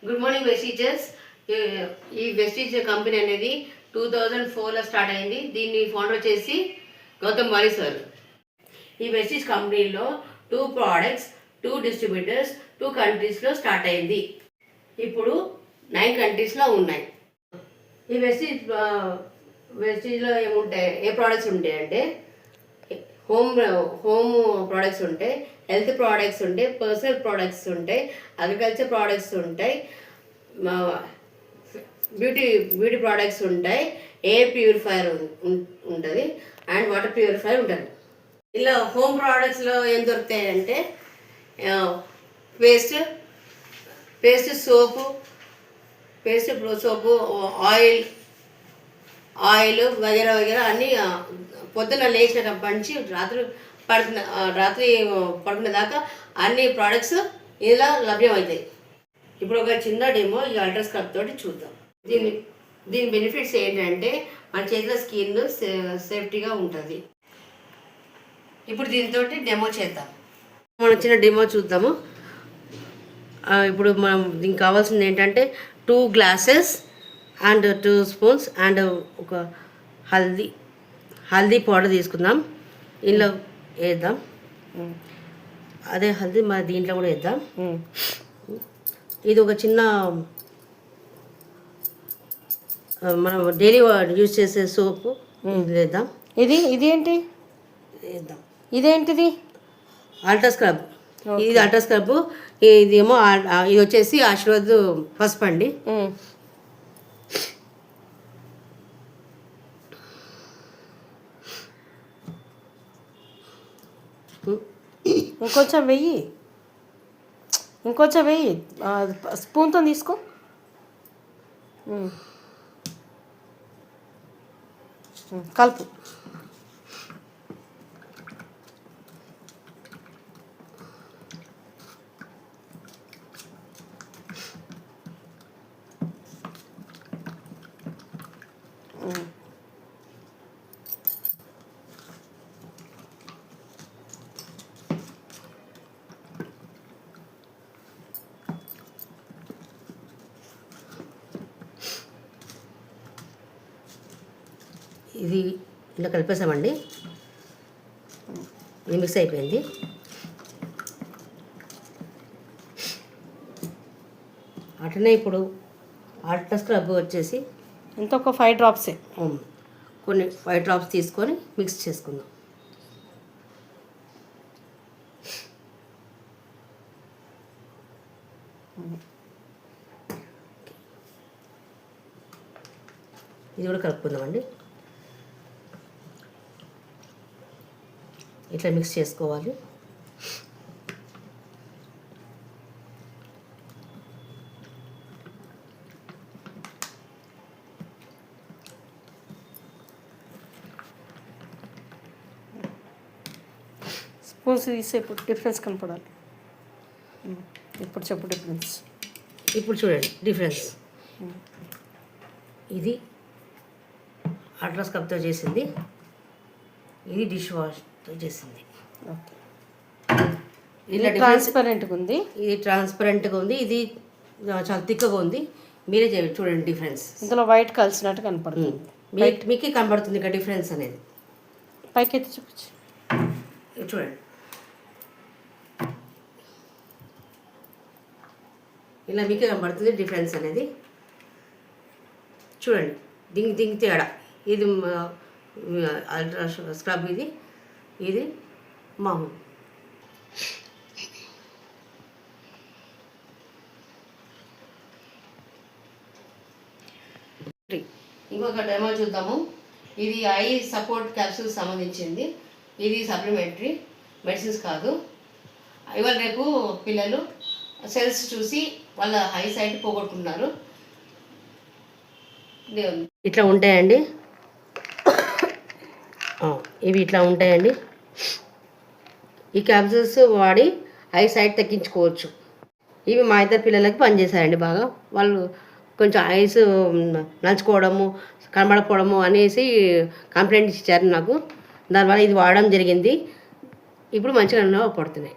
Good morning వెస్టీజర్స్. ఈ Vestige company అనేది 2004లో start అయింది. దీన్ని ఫౌండర్ వచ్చేసి గౌతమ్ వారి సార్. ఈ వెస్టీజ్ కంపెనీలో 2 ప్రోడక్ట్స్, 2 డిస్ట్రిబ్యూటర్స్, 2 కంట్రీస్లో స్టార్ట్ అయింది. ఇప్పుడు 9 కంట్రీస్లో ఉన్నాయి. ఈ వెస్టీజ్లో ఏముంటాయి, ఏ ప్రోడక్ట్స్ ఉంటాయి అంటే హోమ్ ప్రోడక్ట్స్ ఉంటాయి, హెల్త్ ప్రోడక్ట్స్ ఉంటాయి, పర్సనల్ ప్రోడక్ట్స్ ఉంటాయి, అగ్రికల్చర్ ప్రోడక్ట్స్ ఉంటాయి, బ్యూటీ ప్రోడక్ట్స్ ఉంటాయి, ఎయిర్ ప్యూరిఫైయర్ ఉంటుంది అండ్ వాటర్ ప్యూరిఫైయర్ ఉంటుంది. ఇలా హోమ్ ప్రోడక్ట్స్లో ఏం దొరుకుతాయి అంటే పేస్ట్ సోపు ఆయిల్ వగేరా అన్నీ పొద్దున్న లేచినప్పటి నుంచి రాత్రి పడుకునే దాకా అన్ని ప్రోడక్ట్స్ ఇలా లభ్యమవుతాయి. ఇప్పుడు ఒక చిన్న డెమో ఈ అల్ట్రాస్కోప్ తోటి చూద్దాం. దీని బెనిఫిట్స్ ఏంటంటే మన చేతిలో స్కిన్ సేఫ్టీగా ఉంటుంది. ఇప్పుడు దీంతో డెమో చేద్దాం. మనం చిన్న డెమో చూద్దాము. ఇప్పుడు మనం దీనికి కావాల్సింది ఏంటంటే 2 గ్లాసెస్ అండ్ 2 స్పూన్స్ అండ్ ఒక హల్దీ పౌడర్ తీసుకుందాం. ఇందులో వేద్దాం. అదే హల్దీ మన దీంట్లో కూడా వేద్దాం. ఇది ఒక చిన్న మనం డైలీ యూజ్ చేసే సోపు వేద్దాం. ఇది ఏంటి? వేద్దాం. ఇదేంటిది? Ultra scrub. ఇది అల్ట్రా స్క్రబ్. ఇదేమో ఇది వచ్చేసి ఆశీర్వాద్ పసుపు అండి. ఇంకొంచెం వెయ్యి స్పూన్తో తీసుకో. కలుపు. ఇది ఇలా కలిపేసామండి. ఇది మిక్స్ అయిపోయింది. అట్లనే ఇప్పుడు అల్ట్రా స్క్రబ్ వచ్చేసి ఇంత ఒక 5 డ్రాప్సే, కొన్ని 5 డ్రాప్స్ తీసుకొని మిక్స్ చేసుకుందాం. ఇది కూడా కలుపుకుందామండి. ఇట్లా మిక్స్ చేసుకోవాలి. స్పూన్స్ తీసే ఇప్పుడు డిఫరెన్స్ కనపడాలి. ఇప్పుడు చెప్పు డిఫరెన్స్. ఇప్పుడు చూడండి డిఫరెన్స్. ఇది అల్ట్రా స్క్రబ్తో చేసింది, ఇది డిష్ వాష్తో చేసింది. ఇలా ట్రాన్స్పరెంట్గా ఉంది. ఇది ట్రాన్స్పరెంట్గా ఉంది. ఇది చాలా థిక్గా ఉంది. మీరే చూడండి డిఫరెన్స్. ఇందులో వైట్ కలిసినట్టు కనపడుతుంది. మీకే కనబడుతుంది ఇక్కడ డిఫరెన్స్ అనేది. పైకి ఎత్తి చూపించు. చూడండి ఇలా మీకే కనబడుతుంది డిఫరెన్స్ అనేది. చూడండి దీనికి తేడా. ఇది అల్ట్రా స్క్రబ్, ఇది మామూలు. ఇంకొక డెమో చూద్దాము. ఇది ఐ సపోర్ట్ క్యాప్సూల్ సంబంధించింది. ఇది సప్లిమెంటరీ, మెడిసిన్స్ కాదు. ఇవాళ రేపు పిల్లలు సెల్స్ చూసి వాళ్ళ హై సైట్ పోగొట్టుకున్నారు. ఇట్లా ఉంటాయండి. ఇవి ఇట్లా ఉంటాయండి. ఈ క్యాప్సూల్స్ వాడి ఐ సైట్ తగ్గించుకోవచ్చు. ఇవి మా ఇద్దరు పిల్లలకి పనిచేశాయండి బాగా. వాళ్ళు కొంచెం ఐస్ నలుచుకోవడము, కనబడకపోవడము అనేసి కంప్లైంట్ ఇచ్చారు నాకు. దానివల్ల ఇది వాడడం జరిగింది. ఇప్పుడు మంచిగా పడుతున్నాయి.